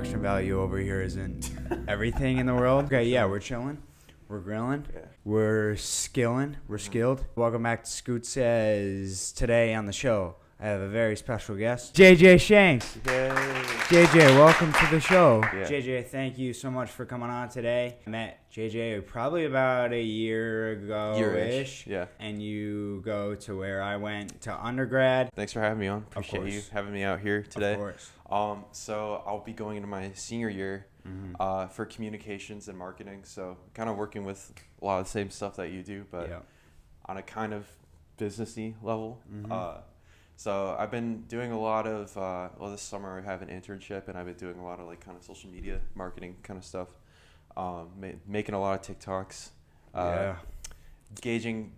production value over here isn't everything in the world. Okay, yeah, we're chilling. We're grilling. Yeah. We're skilling. We're skilled. Welcome back to Scoot Says. Today on the show, I have a very special guest, JJ Shanks. Yay. JJ, welcome to the show. Yeah. JJ, thank you so much for coming on today. I met JJ probably about a year ago-ish. Yeah. And you go to where I went to undergrad. Thanks for having me on. Appreciate you having me out here today. Of course. So I'll be going into my senior year for communications and marketing. So kind of working with a lot of the same stuff that you do, but on a kind of businessy level. So I've been doing a lot of, this summer I have an internship and I've been doing a lot of like kind of social media marketing kind of stuff. Making a lot of TikToks, gauging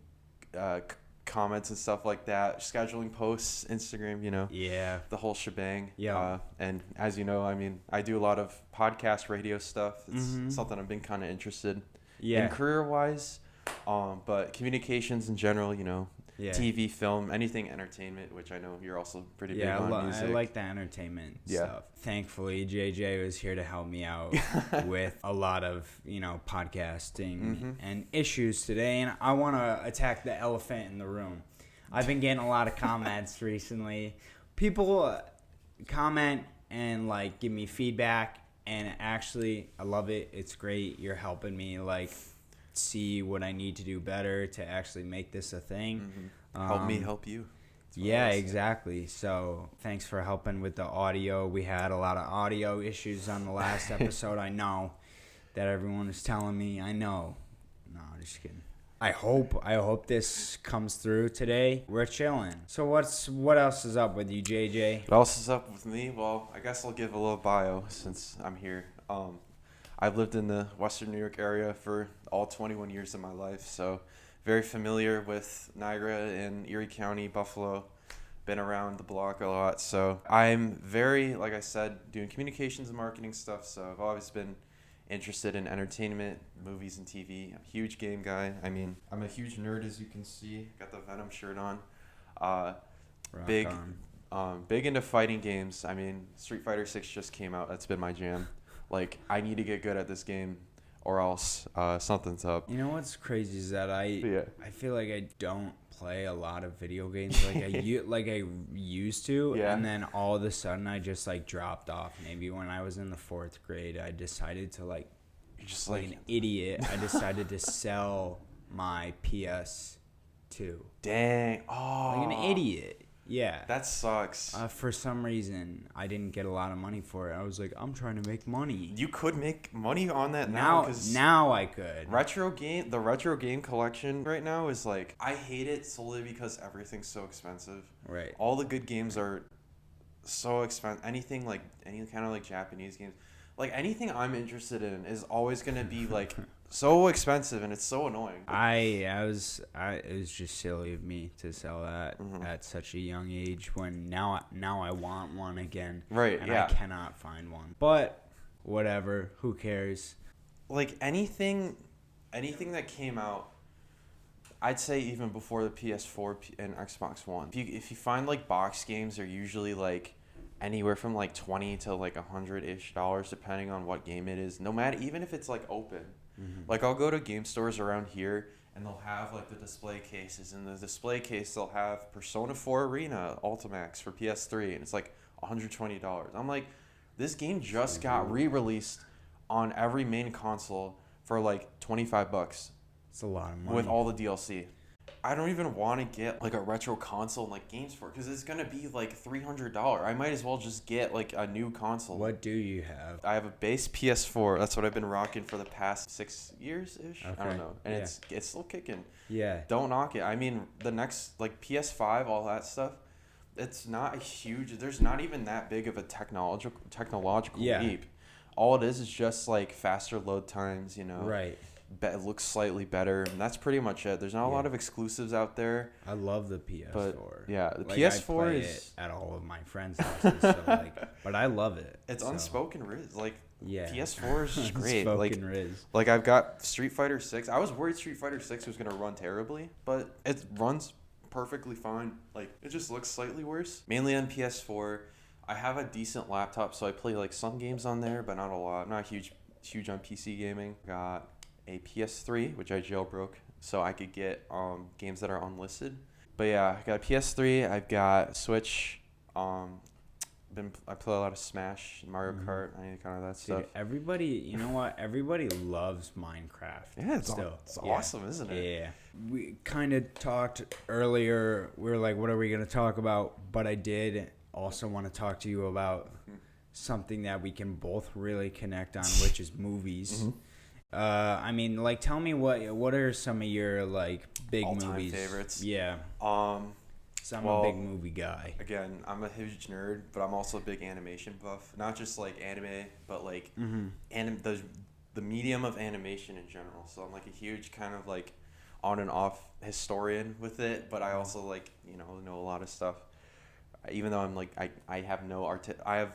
comments and stuff like that, scheduling posts, Instagram, the whole shebang. And as you know, I mean, I do a lot of podcast radio stuff. It's something I've been kind of interested in career-wise, but communications in general, TV, film, anything entertainment, which I know you're also pretty big on music. I like the entertainment stuff. Thankfully, JJ was here to help me out with a lot of, podcasting and issues today. And I want to attack the elephant in the room. I've been getting a lot of comments recently. People comment and, give me feedback. And actually, I love it. It's great. You're helping me, see what I need to do better to actually make this a thing. Help me help you. Yeah, exactly. So thanks for helping with the audio. We had a lot of audio issues on the last episode. I know that everyone is telling me. I know. No, just kidding. I hope this comes through today. We're chilling. So what else is up with you, JJ? What else is up with me? Well, I guess I'll give a little bio since I'm here. I've lived in the Western New York area for all 21 years of my life, so very familiar with Niagara and Erie County, Buffalo. Been around the block a lot, so I'm very, like I said, doing communications and marketing stuff, so I've always been interested in entertainment, movies and TV. I'm a huge game guy. I mean, I'm a huge nerd, as you can see. Got the Venom shirt on. Big into fighting games. I mean, Street Fighter 6 just came out. That's been my jam. I need to get good at this game or else something's up. You know what's crazy is that I feel like I don't play a lot of video games like I used to, and then all of a sudden I just dropped off. Maybe when I was in the 4th grade, I decided to you're just like an idiot. I decided to sell my PS2. Dang! Oh, like an idiot. Yeah. That sucks. For some reason, I didn't get a lot of money for it. I was like, I'm trying to make money. You could make money on that now. Now I could. The retro game collection right now is I hate it solely because everything's so expensive. Right. All the good games are so expensive. Anything any kind of Japanese games. Anything I'm interested in is always going to be so expensive, and it's so annoying. It was just silly of me to sell that at such a young age when now I want one again. Right, and I cannot find one. But whatever, who cares? Anything that came out, I'd say even before the PS4 and Xbox One. If you find box games, they're usually anywhere from $20 to $100-ish depending on what game it is. No matter, even if it's open. I'll go to game stores around here and they'll have the display cases. In the display case they'll have Persona 4 Arena Ultimax for PS3 and it's $120. I'm like, this game just got re-released on every main console for $25. It's a lot of money. With all the DLC. I don't even want to get a retro console and games for it because it's gonna be $300. I might as well just get a new console. What do you have? I have a base PS4. That's what I've been rocking for the past 6 years ish. Okay. I don't know, and it's still kicking. Yeah. Don't knock it. I mean, the next PS5, all that stuff. It's not a huge. There's not even that big of a technological leap. All it is just faster load times. Right. It looks slightly better, and that's pretty much it. There's not a lot of exclusives out there. I love the PS4. But, the PS4 I play is it at all of my friends' houses, so but I love it. It's unspoken Riz. PS4 is just great. Unspoken Riz. I've got Street Fighter 6. I was worried Street Fighter 6 was gonna run terribly, but it runs perfectly fine. It just looks slightly worse. Mainly on PS4. I have a decent laptop, so I play like some games on there, but not a lot. I'm not huge on PC gaming. Got a PS3, which I jailbroke, so I could get games that are unlisted. But yeah, I got a PS3. I've got Switch. I play a lot of Smash, Mario Kart, any kind of that stuff. Dude, everybody, you know what? Everybody loves Minecraft. Yeah, it's awesome, isn't it? Yeah. We kind of talked earlier. We were like, what are we going to talk about? But I did also want to talk to you about something that we can both really connect on, which is movies. I mean, like, tell me what are some of your like big all-time movies? favorites. Yeah. So I'm a big movie guy. Again, I'm a huge nerd, but I'm also a big animation buff. Not just like anime, but like the medium of animation in general. So I'm like a huge kind of like on and off historian with it, but I also like know a lot of stuff. Even though I'm like I have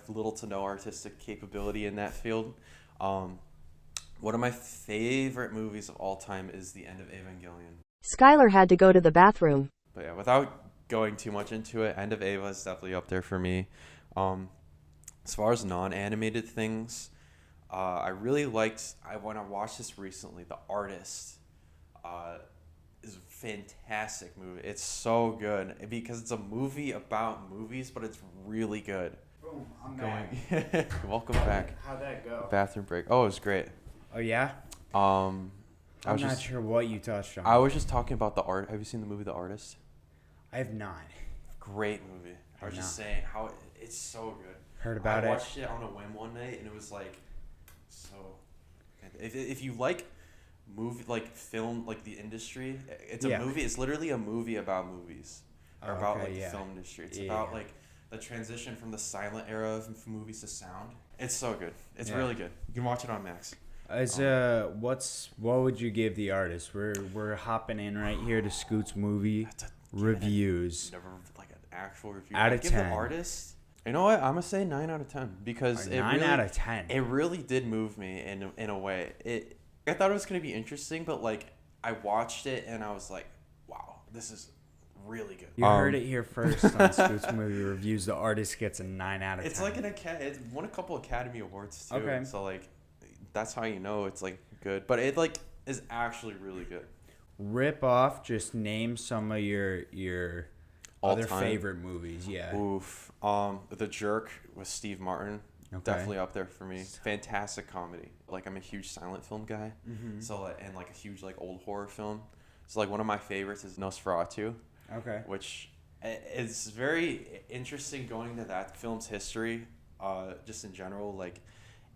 little to no artistic capability in that field. One of my favorite movies of all time is The End of Evangelion. Skylar had to go to the bathroom. But yeah, without going too much into it, End of Eva is definitely up there for me. As far as non-animated things, I really liked. When I watched this recently, The Artist is a fantastic movie. It's so good because it's a movie about movies, but it's really good. Boom! I'm back. Welcome back. How'd that go? Bathroom break. Oh, it was great. Oh yeah. I'm not sure what you touched on. I was just talking about the art. Have you seen the movie The Artist? I have not. Great movie. I was just saying how it's so good. Heard about it. I watched it on a whim one night, and it was like so. If you like movie, like film, like the industry, it's a movie. It's literally a movie about movies, or about like the film industry. It's about like the transition from the silent era of movies to sound. It's so good. It's really good. You can watch it on Max. What would you give The Artist? We're hopping in right here to Scoot's movie reviews. Never like an actual review. Out of 10. Give The Artist. You know what? I'm gonna say 9 out of 10 because 9 out of 10. It really did move me in a way. I thought it was gonna be interesting, but like I watched it and I was like, wow, this is really good. You heard it here first on Scoot's movie reviews. The Artist gets a 9 out of 10. It's like it won a couple Academy Awards too. Okay. So like that's how you know it's like good, but it like is actually really good. Rip off. Just name some of your other favorite movies. Yeah. Oof. The Jerk with Steve Martin. Okay. Definitely up there for me. Fantastic comedy. Like I'm a huge silent film guy. So and like a huge like old horror film. So like one of my favorites is Nosferatu. Okay. Which is very interesting going to that film's history. Just in general, like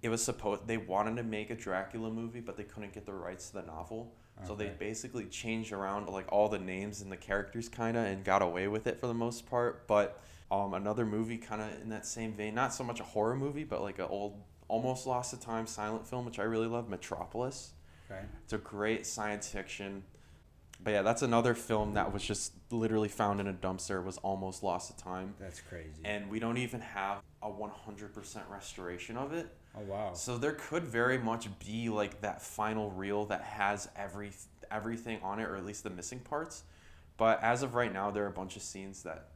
it was they wanted to make a Dracula movie, but they couldn't get the rights to the novel. Okay. So they basically changed around like all the names and the characters kind of and got away with it for the most part. But another movie kind of in that same vein, not so much a horror movie, but like an old, almost lost to time silent film, which I really love, Metropolis. Okay. It's a great science fiction. But yeah, that's another film that was just literally found in a dumpster, was almost lost to time. That's crazy. And we don't even have a 100% restoration of it. Oh, wow. So there could very much be like that final reel that has everything on it, or at least the missing parts. But as of right now, there are a bunch of scenes that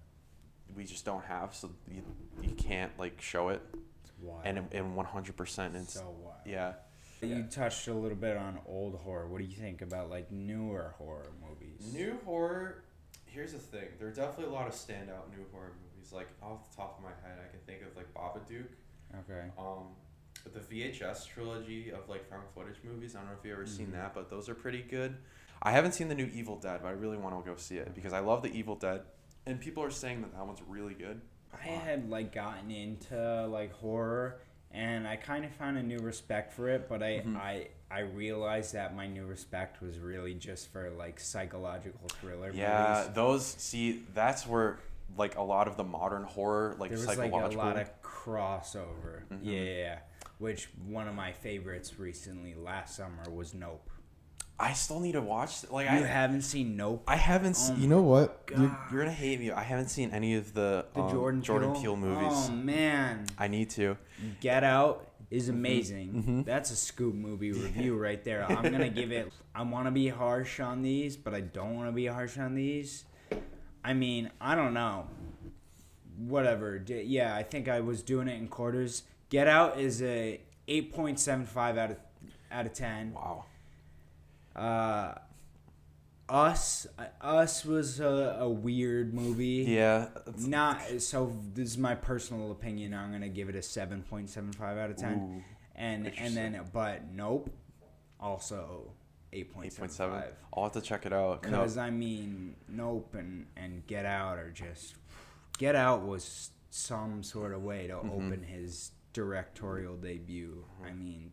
we just don't have, so you can't like show it. It's wild. And 100%. It's so wild. Yeah. You touched a little bit on old horror. What do you think about like newer horror movies? New horror, here's the thing. There are definitely a lot of standout new horror movies. Like off the top of my head, I can think of like Babadook. Okay. But the VHS trilogy of like found footage movies, I don't know if you've ever seen that, but those are pretty good. I haven't seen the new Evil Dead, but I really want to go see it because I love the Evil Dead, and people are saying that one's really good. I had like gotten into like horror, and I kind of found a new respect for it, but I realized that my new respect was really just for like psychological thriller movies. Yeah, that's where like a lot of the modern horror, like there was psychological. Like a lot of crossover. Yeah. Which one of my favorites recently last summer was Nope. I still need to watch. Like you haven't seen Nope? I haven't. You know what? You're gonna hate me. I haven't seen any of the Jordan Peele movies. Oh man, I need to. Get Out is amazing. That's a Scoop movie review right there. I'm gonna give it. I want to be harsh on these, but I don't want to be harsh on these. I mean, I don't know. whatever. Yeah, I think I was doing it in quarters. Get Out is a 8.75 out of 10. Wow. Us was a weird movie. Yeah. This is my personal opinion. I'm gonna give it a 7.75 out of 10. Ooh, and then Nope, also 8.75. I'll have to check it out. Because I mean, Nope and Get Out are just. Get Out was some sort of way to open his directorial debut. I mean,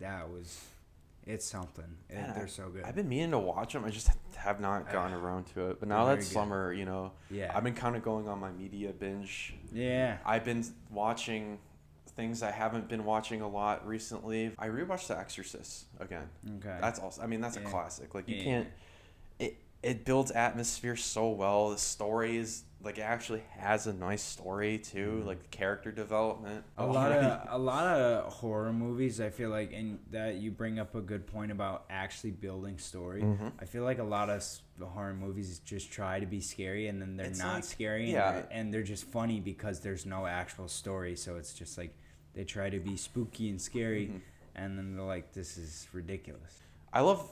it's something. They're so good. I've been meaning to watch them. I just have not gotten around to it. But now that summer, I've been kind of going on my media binge. Yeah. I've been watching things I haven't been watching a lot recently. I rewatched The Exorcist again. Okay. That's also. I mean, that's a classic. Like you can't. It builds atmosphere so well. The story is like it actually has a nice story too, like character development. A lot of horror movies, I feel like, and that you bring up a good point about actually building story. I feel like a lot of the horror movies just try to be scary and then they're not scary, and they're just funny because there's no actual story. So it's just like they try to be spooky and scary, and then they're like, this is ridiculous. I love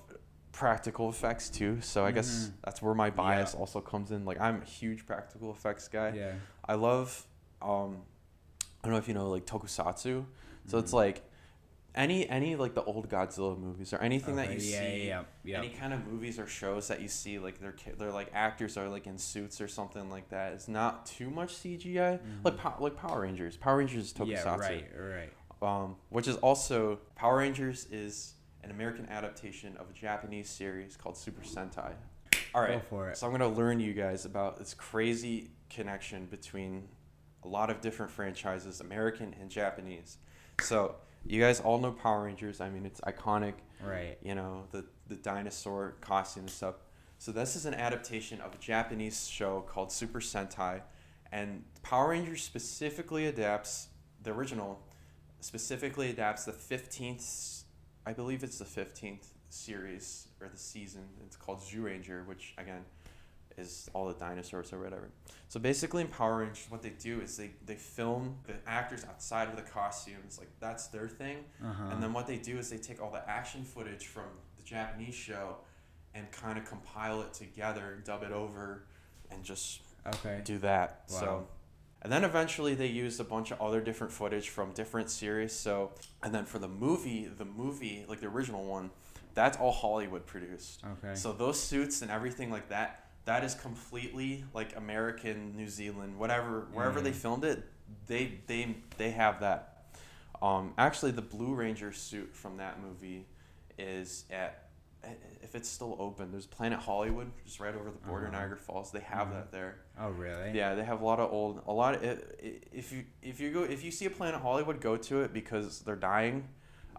practical effects too, so I guess that's where my bias also comes in. Like I'm a huge practical effects guy. Yeah. I love I don't know if you know like tokusatsu. So it's like any like the old Godzilla movies or anything that you see, any kind of movies or shows that you see, like they're like actors are like in suits or something like that. It's not too much CGI. Like Power Rangers. Power Rangers is tokusatsu. Yeah, right. Which is also Power Rangers is an American adaptation of a Japanese series called Super Sentai. All right, go for it. So I'm going to learn you guys about this crazy connection between a lot of different franchises, American and Japanese. So you guys all know Power Rangers. I mean, it's iconic. Right. You know, the dinosaur costume and stuff. So this is an adaptation of a Japanese show called Super Sentai. And Power Rangers specifically adapts, the original, specifically adapts the 15th, I believe it's the 15th series or the season. It's called Zyuranger, which again is all the dinosaurs or whatever. So basically in Power Rangers, what they do is they film the actors outside of the costumes, like that's their thing. And then what they do is they take all the action footage from the Japanese show and kind of compile it together, dub it over, and just do that. Wow. So. And then eventually they used a bunch of other different footage from different series. So, and then for the movie, like the original one, that's all Hollywood produced. Okay. So those suits and everything like that is completely like American, New Zealand, whatever, wherever they filmed it, they have that. Actually, the Blue Ranger suit from that movie is if it's still open, there's Planet Hollywood, just right over the border, Niagara Falls. They have that there. Oh, really? Yeah, they have a lot of if you see a Planet Hollywood, go to it because they're dying,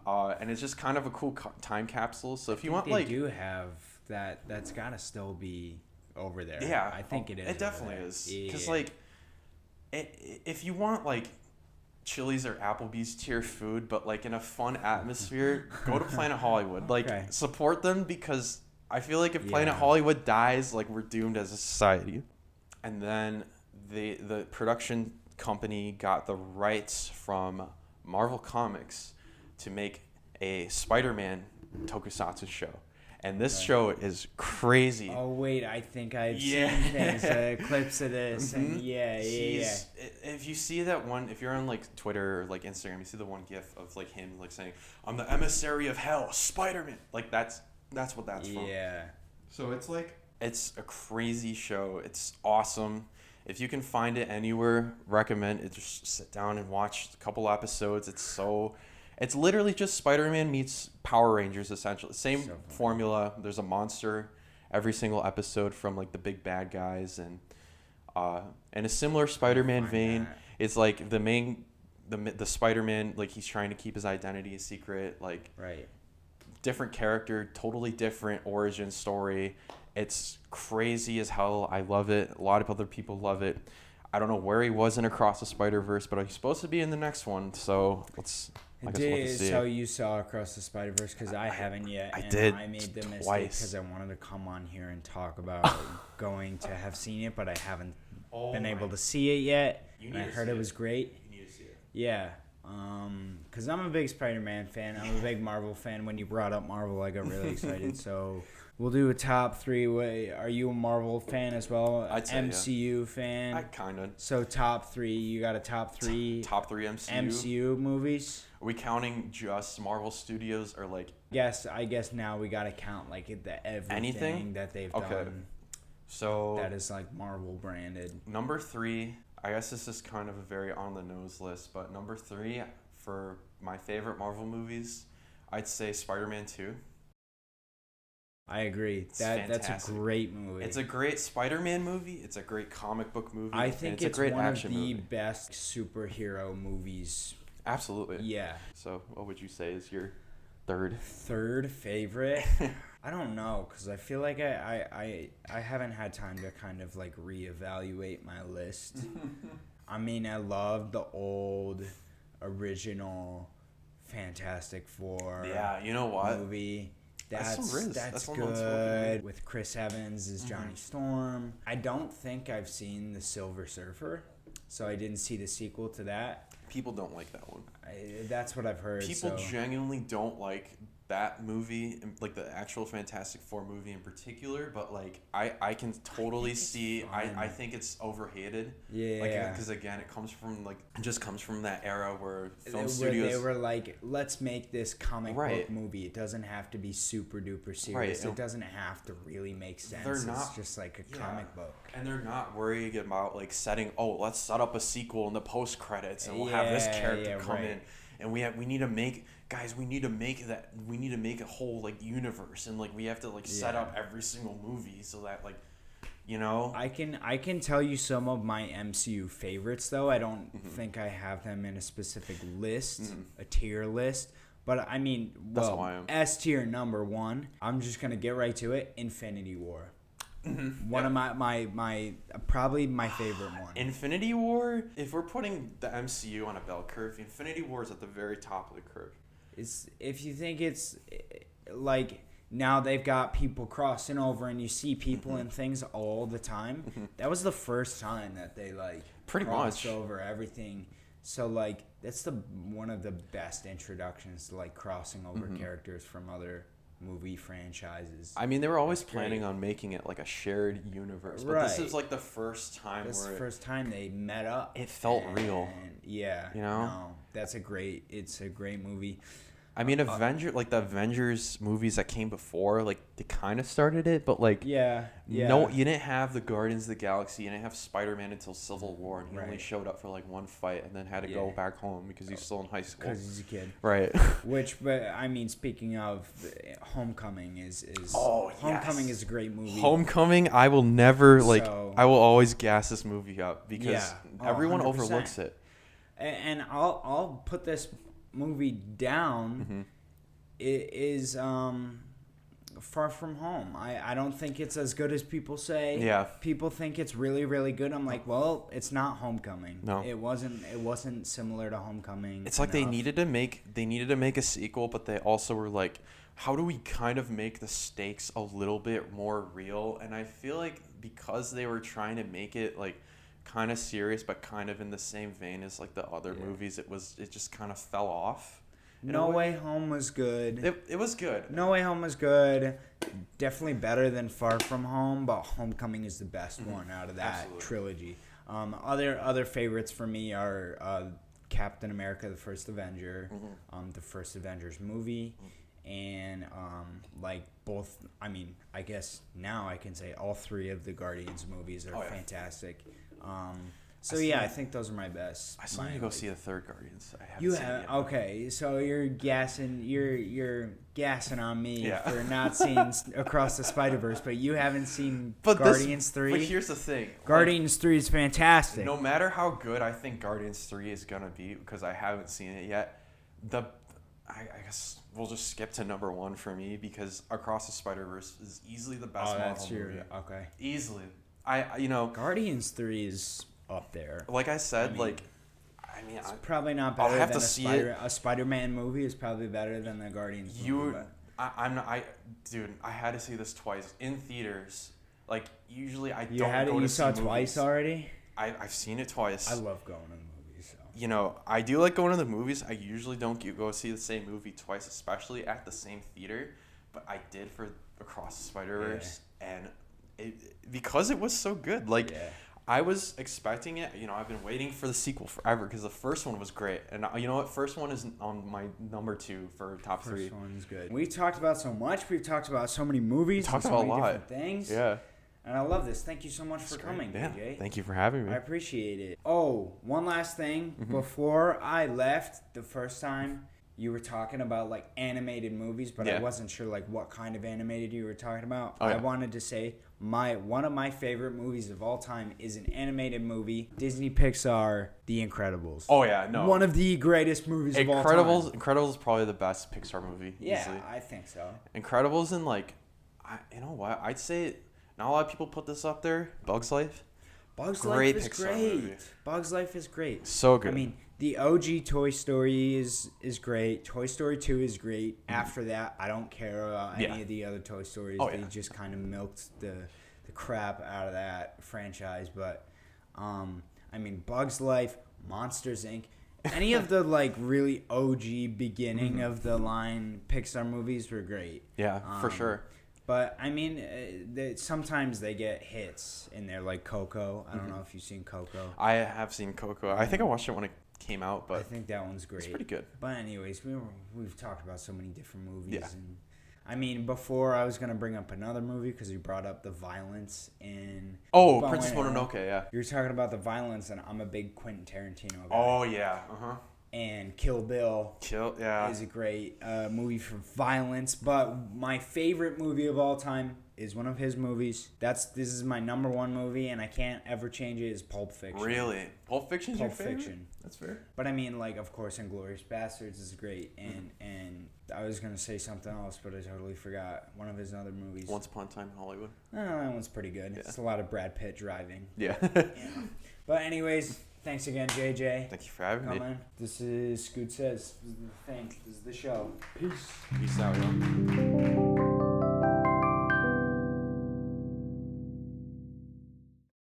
and it's just kind of a cool time capsule. So if you want, they do have that. That's gotta still be over there. Yeah, I think it is. It definitely is. Because if you want like Chili's or Applebee's tier food, but like in a fun atmosphere, go to Planet Hollywood. Like support them because I feel like if Planet Hollywood dies, like we're doomed as a society. And then the production company got the rights from Marvel Comics to make a Spider-Man tokusatsu show. And this show is crazy. Oh, wait, I think I've seen things, clips of this. And if you see that one, if you're on like Twitter or like Instagram, you see the one gif of like him like saying, "I'm the emissary of hell, Spider-Man." Like that's what that's from. Yeah. So it's like, it's a crazy show. It's awesome. If you can find it anywhere, recommend it. Just sit down and watch a couple episodes. It's literally just Spider-Man meets Power Rangers, essentially. Same formula. There's a monster every single episode from like the big bad guys, and a similar Spider-Man vein. It's like the Spider-Man, like he's trying to keep his identity a secret. Like different character, totally different origin story. It's crazy as hell. I love it. A lot of other people love it. I don't know where he was in Across the Spider-Verse, but he's supposed to be in the next one. So so you saw Across the Spider-Verse? Because I haven't yet. I did. I made the mistake because I wanted to come on here and talk about going to have seen it, but I haven't been able to see it yet. And I heard it was great. You need to see it. Yeah. Because I'm a big Spider-Man fan. I'm a big Marvel fan. When you brought up Marvel, I got really excited. So we'll do a top 3. Are you a Marvel fan as well? I'd say, MCU fan? I kind of. So top 3. You got a top 3? Top 3 MCU? MCU movies? Are we counting just Marvel Studios or like... Yes, I guess now we got to count like everything anything that they've okay. done. So that is like Marvel branded. Number 3, I guess this is kind of a very on the nose list, but number 3 for my favorite Marvel movies, I'd say Spider-Man 2. I agree. That's a great movie. It's a great Spider-Man movie. It's a great comic book movie. I think it's a great one action of the movie. best superhero movies. Absolutely. Yeah. So what would you say is your third? Third favorite? I don't know, because I feel like I haven't had time to kind of like reevaluate my list. I mean, I love the old original Fantastic Four. Yeah, you know what? Movie. That's one good. With Chris Evans as Johnny Storm. I don't think I've seen The Silver Surfer, so I didn't see the sequel to that. People don't like that one. That's what I've heard. People genuinely don't like that movie, like the actual Fantastic Four movie in particular, but like I can totally see. I think it's overhated. Yeah. Like, because again, it just comes from that era where film studios. They were like, let's make this comic book movie. It doesn't have to be super duper serious. It doesn't have to really make sense. It's just like a comic book. And they're not worried about like let's set up a sequel in the post credits, and we'll have this character come in. And we need to make a whole like universe, and like we have to like set up every single movie so that like, you know. I can tell you some of my MCU favorites though. I don't think I have them in a specific list, a tier list. But I mean, S tier number 1. I'm just gonna get right to it. Infinity War. One of my probably my favorite one. Infinity War, if we're putting the MCU on a bell curve, Infinity War is at the very top of the curve. If you think it's like now they've got people crossing over and you see people and things all the time. That was the first time that they like pretty crossed much over everything. So like that's one of the best introductions to like crossing over characters from other movie franchises. I mean, they were always planning on making it like a shared universe, but this is like the first time they met up. It felt real. Yeah, you know, it's a great movie. I mean, the Avengers movies that came before, like they kind of started it, but like no, you didn't have the Guardians of the Galaxy, you didn't have Spider-Man until Civil War, and he only showed up for like one fight and then had to go back home because he's still in high school. Because he's a kid, right? But I mean, speaking of, Homecoming is a great movie. Homecoming, I will never I will always gas this movie up because everyone 100%. Overlooks it. And I'll put this movie down. It is Far From Home. I don't think it's as good as people say. Yeah. People think it's really, really good. I'm like, well, it's not Homecoming. No. It wasn't similar to Homecoming. It's like they needed to make a sequel, but they also were like, how do we kind of make the stakes a little bit more real? And I feel like because they were trying to make it like kind of serious but kind of in the same vein as like the other movies, it just kind of fell off. No Way Home was good. It was good. No Way Home was good. Definitely better than Far From Home, but Homecoming is the best one out of that trilogy. Other favorites for me are Captain America: The First Avenger, the first Avengers movie, and like both. I mean, I guess now I can say all 3 of the Guardians movies are fantastic. I think those are my best. I still need to go see the third Guardians. I haven't seen it yet. Okay, so you're gassing on me for not seeing Across the Spider-Verse, but you haven't seen Guardians 3. But here's the thing. Guardians 3 is fantastic. No matter how good I think Guardians 3 is going to be, because I haven't seen it yet, I guess we'll just skip to number 1 for me, because Across the Spider-Verse is easily the best Marvel movie. Okay. Easily. Guardians 3 is up there. Like I said, it's probably not better than a Spider-Man movie is probably better than the Guardians movie. I had to see this twice in theaters. Like usually I don't go to see movies. You saw twice already? I've seen it twice. I love going to the movies. So. You know, I do like going to the movies. I usually don't go see the same movie twice, especially at the same theater. But I did for Across the Spider-Verse, and because it was so good. Like, I was expecting it. You know, I've been waiting for the sequel forever because the first one was great. And you know what? First one is on my number 2 for top 3. First one's good. We talked about so much. We've talked about so many movies. Talked and so about many a lot. different things. Yeah. And I love this. Thank you so much for coming, Yeah. JJ. Thank you for having me. I appreciate it. Oh, one last thing. Before I left the first time, you were talking about like animated movies, but I wasn't sure like what kind of animated you were talking about. I wanted to say one of my favorite movies of all time is an animated movie, Disney Pixar, The Incredibles. Oh yeah, no. One of the greatest movies of all time. Incredibles is probably the best Pixar movie. Yeah, easily. I think so. Incredibles and like, you know what? I'd say not a lot of people put this up there. Bugs Life. Bugs Great Life is Pixar great. movie. Bugs Life is great. So good. I mean, the OG Toy Story is great. Toy Story 2 is great. After that, I don't care about any of the other Toy Stories. They just kind of milked the crap out of that franchise. But, I mean, Bugs Life, Monsters, Inc., any of the, like, really OG beginning of the line Pixar movies were great. Yeah, for sure. But, I mean, sometimes they get hits in there, like Coco. I don't know if you've seen Coco. I have seen Coco. I think I watched it when it came out, but I think that one's great. It's pretty good. But anyways, we've talked about so many different movies. Yeah. And I mean, before I was going to bring up another movie because you brought up the violence in... Oh, Princess Mononoke, yeah. You were talking about the violence, and I'm a big Quentin Tarantino guy. Oh, yeah. Uh-huh. And Kill Bill is a great movie for violence. But my favorite movie of all time is one of his movies. This is my number 1 movie, and I can't ever change it, is Pulp Fiction. Really? Pulp Fiction's your favorite? Fiction. That's fair. But I mean, like, of course, Inglourious Bastards is great. And I was going to say something else, but I totally forgot. One of his other movies. Once Upon a Time in Hollywood. That one's pretty good. Yeah. It's a lot of Brad Pitt driving. Yeah. But anyways... Thanks again, JJ. Thank you for having me. This is Scoot Says. This is the thing. This is the show. Peace. Peace out, y'all.